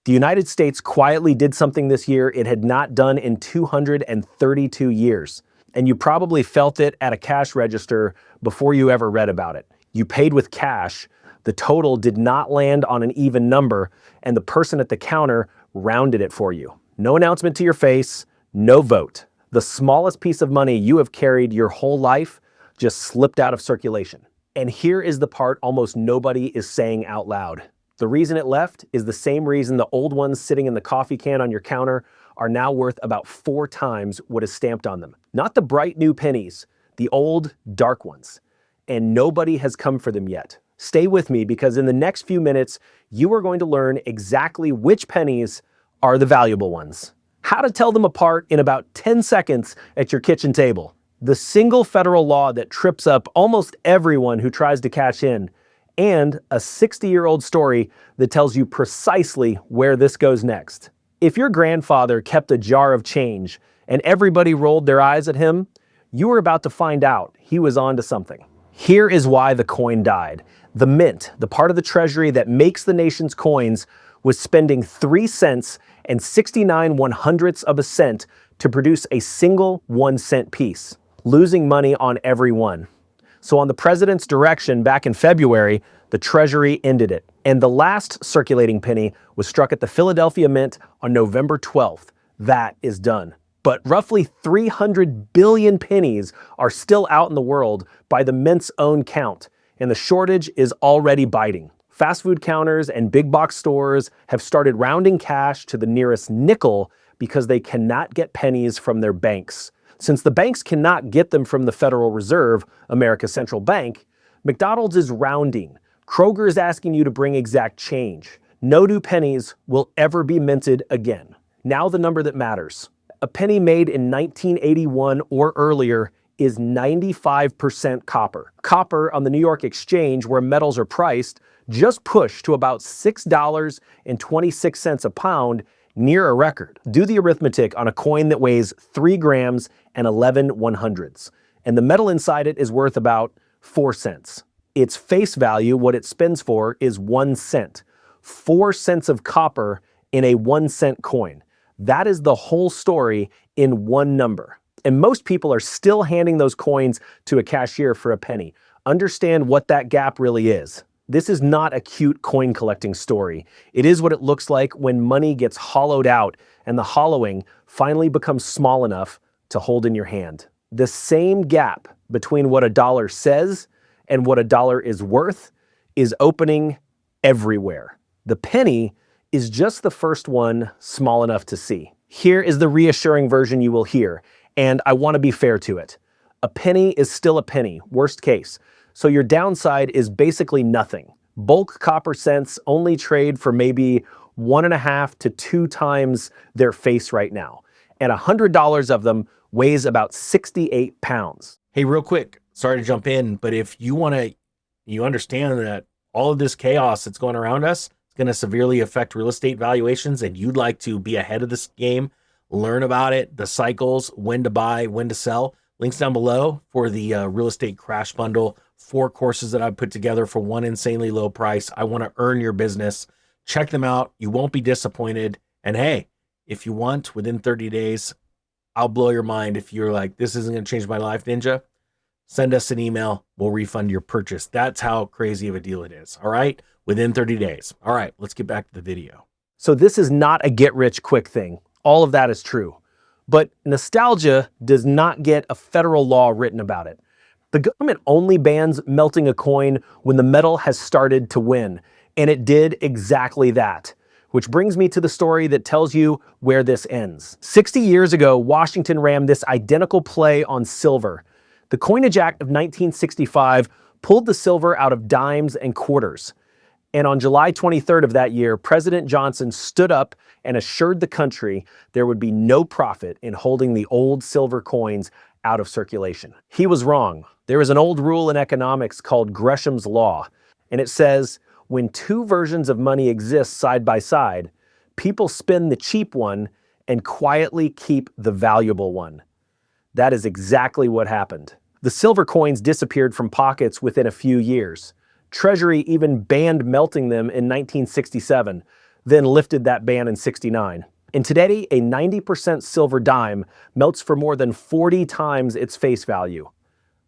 The United States quietly did something this year it had not done in 232 years. And you probably felt it at a cash register before you ever read about it. You paid with cash, the total did not land on an even number, and the person at the counter rounded it for you. No announcement to your face, no vote. The smallest piece of money you have carried your whole life just slipped out of circulation. And here is the part almost nobody is saying out loud. The reason it left is the same reason the old ones sitting in the coffee can on your counter are now worth about 4 times what is stamped on them. Not the bright new pennies, the old dark ones. And nobody has come for them yet. Stay with me because in the next few minutes, you are going to learn exactly which pennies are the valuable ones. How to tell them apart in about 10 seconds at your kitchen table. The single federal law that trips up almost everyone who tries to cash in, and a 60-year-old story that tells you precisely where this goes next. If your grandfather kept a jar of change and everybody rolled their eyes at him, you were about to find out he was onto something. Here is why the coin died. The mint, the part of the treasury that makes the nation's coins, was spending 3 cents and 69 1/100ths of a cent to produce a single 1-cent piece, losing money on every one. So on the president's direction back in February, the Treasury ended it. And the last circulating penny was struck at the Philadelphia Mint on November 12th. That is done. But roughly 300 billion pennies are still out in the world by the Mint's own count, and the shortage is already biting. Fast food counters and big box stores have started rounding cash to the nearest nickel because they cannot get pennies from their banks. Since the banks cannot get them from the Federal Reserve, America's central bank, McDonald's is rounding. Kroger is asking you to bring exact change. No new pennies will ever be minted again. Now the number that matters. A penny made in 1981 or earlier is 95% copper. Copper on the New York Exchange, where metals are priced, just pushed to about $6.26 a pound, near a record. Do the arithmetic on a coin that weighs 3 grams and 11 1/100ths, and the metal inside it is worth about 4 cents. Its face value, what it spends for, is 1 cent. 4 cents of copper in a 1-cent coin. That is the whole story in one number. And most people are still handing those coins to a cashier for a penny. Understand what that gap really is. This is not a cute coin collecting story. It is what it looks like when money gets hollowed out and the hollowing finally becomes small enough to hold in your hand. The same gap between what a dollar says and what a dollar is worth is opening everywhere. The penny is just the first one small enough to see. Here is the reassuring version you will hear, and I want to be fair to it. A penny is still a penny, worst case. So your downside is basically nothing. Bulk copper cents only trade for maybe 1.5 to 2 times their face right now. And $100 of them weighs about 68 pounds. Hey, real quick, sorry to jump in, but if you understand that all of this chaos that's going around us is going to severely affect real estate valuations, and you'd like to be ahead of this game, learn about it, the cycles, when to buy, when to sell, links down below for the real estate crash bundle. 4 courses that I've put together for one insanely low price. I want to earn your business. Check them out. You won't be disappointed. And hey, if you want, within 30 days, I'll blow your mind. If you're like, this isn't going to change my life, Ninja, send us an email. We'll refund your purchase. That's how crazy of a deal it is. All right. Within 30 days. All right. Let's get back to the video. So this is not a get rich quick thing. All of that is true. But nostalgia does not get a federal law written about it. The government only bans melting a coin when the metal has started to win, and it did exactly that. Which brings me to the story that tells you where this ends. 60 years ago, Washington ran this identical play on silver. The Coinage Act of 1965 pulled the silver out of dimes and quarters. And on July 23rd of that year, President Johnson stood up and assured the country there would be no profit in holding the old silver coins out of circulation. He was wrong. There is an old rule in economics called Gresham's Law, and it says, when 2 versions of money exist side by side, people spend the cheap one and quietly keep the valuable one. That is exactly what happened. The silver coins disappeared from pockets within a few years. Treasury even banned melting them in 1967. then lifted that ban in '69. And today, a 90% silver dime melts for more than 40 times its face value.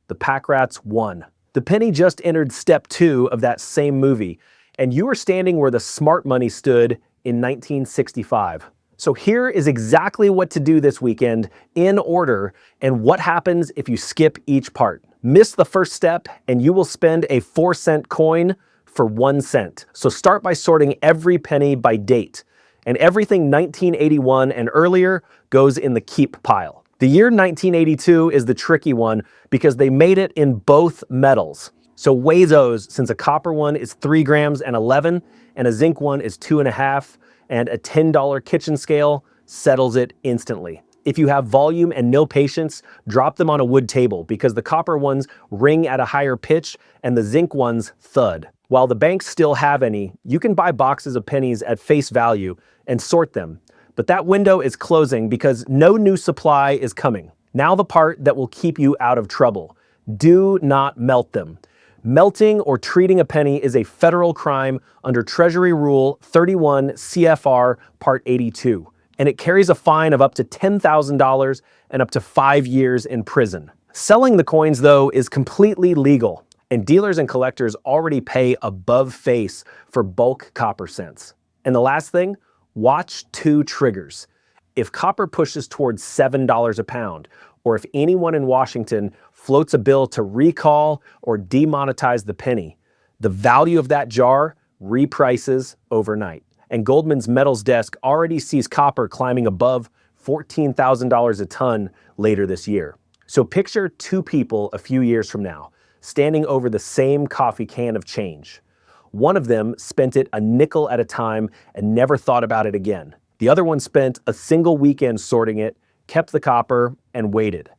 The pack rats won. The penny just entered step 2 of that same movie, and you are standing where the smart money stood in 1965. So here is exactly what to do this weekend in order and what happens if you skip each part. Miss the first step and you will spend a 4-cent coin for 1 cent. So start by sorting every penny by date, and everything 1981 and earlier goes in the keep pile. The year 1982 is the tricky one because they made it in both metals. So weigh those, since a copper one is 3 grams and 11 and a zinc one is 2.5, and a $10 kitchen scale settles it instantly. If you have volume and no patience, drop them on a wood table because the copper ones ring at a higher pitch and the zinc ones thud. While the banks still have any, you can buy boxes of pennies at face value and sort them. But that window is closing because no new supply is coming. Now the part that will keep you out of trouble. Do not melt them. Melting or treating a penny is a federal crime under Treasury Rule 31 CFR Part 82, and it carries a fine of up to $10,000 and up to 5 years in prison. Selling the coins, though, is completely legal, and dealers and collectors already pay above face for bulk copper cents. And the last thing, watch 2 triggers. If copper pushes towards $7 a pound, or if anyone in Washington floats a bill to recall or demonetize the penny, the value of that jar reprices overnight. And Goldman's metals desk already sees copper climbing above $14,000 a ton later this year. So picture 2 people a few years from now, standing over the same coffee can of change. One of them spent it a nickel at a time and never thought about it again. The other one spent a single weekend sorting it, kept the copper, and waited.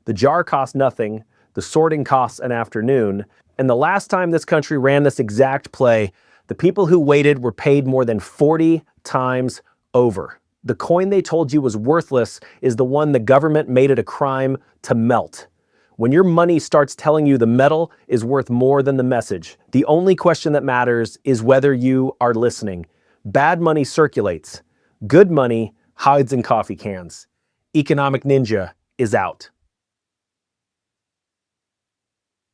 The jar cost nothing, the sorting costs an afternoon, and the last time this country ran this exact play, the people who waited were paid more than 40 times over. The coin they told you was worthless is the one the government made it a crime to melt. When your money starts telling you the metal is worth more than the message, the only question that matters is whether you are listening. Bad money circulates. Good money hides in coffee cans. Economic Ninja is out.